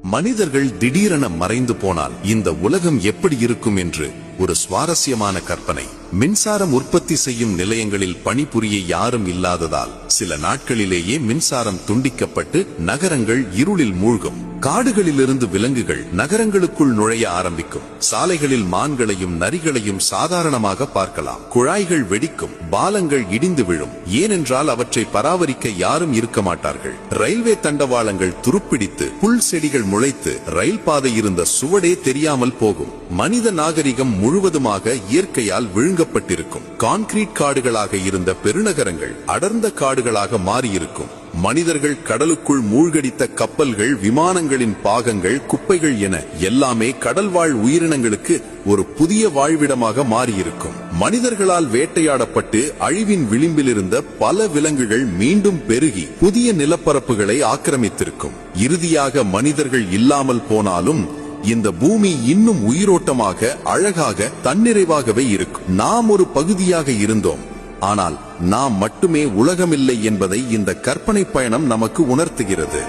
மனிதர்கள் திடீரென மறைந்து போனால் இந்த உலகம் எப்படி இருக்கும் என்று ஒரு சுவாரஸ்யமான கற்பனை. மின்சாரம் உற்பத்தி செய்யும் நிலையங்களில் பணிபுரிய யாரும் இல்லாததால் சில நாட்களிலேயே மின்சாரம் துண்டிக்கப்பட்டு நகரங்கள் இருளில் மூழ்கும். காடுகளிலிருந்து விலங்குகள் நகரங்களுக்குள் நுழைய ஆரம்பிக்கும். சாலைகளில் மான்களையும் நரிகளையும் சாதாரணமாக பார்க்கலாம். குழாய்கள் வெடிக்கும், பாலங்கள் இடிந்து விழும். ஏனென்றால் அவற்றை பராமரிக்க யாரும் இருக்க மாட்டார்கள். ரயில்வே தண்டவாளங்கள் துருப்பிடித்து புல் செடிகள் முளைத்து ரயில் பாதை இருந்த சுவடே தெரியாமல் போகும். மனித நாகரிகம் முழுவதுமாக இயற்கையால் விழுங்கப்பட்டிருக்கும். கான்கிரீட் காடுகளாக இருந்த பெருநகரங்கள் அடர்ந்த காடுகளாக மாறியிருக்கும். மனிதர்கள் கடலுக்குள் மூழ்கடித்த கப்பல்கள், விமானங்களின் பாகங்கள், குப்பைகள் என எல்லாமே கடல்வாழ் உயிரினங்களுக்கு ஒரு புதிய வாழ்விடமாக மாறியிருக்கும். மனிதர்களால் வேட்டையாடப்பட்டு அழிவின் விளிம்பில் இருந்த பல விலங்குகள் மீண்டும் பெருகி புதிய நிலப்பரப்புகளை ஆக்கிரமித்திருக்கும். இறுதியாக மனிதர்கள் இல்லாமல் போனாலும் இந்த பூமி இன்னும் உயிரோட்டமாக, அழகாக, தன்னிறைவாகவே இருக்கும். நாம் ஒரு பகுதியாக இருந்தோம், ஆனால் நாம் மட்டுமே உலகமில்லை என்பதை இந்த கற்பனை பயணம் நமக்கு உணர்த்துகிறது.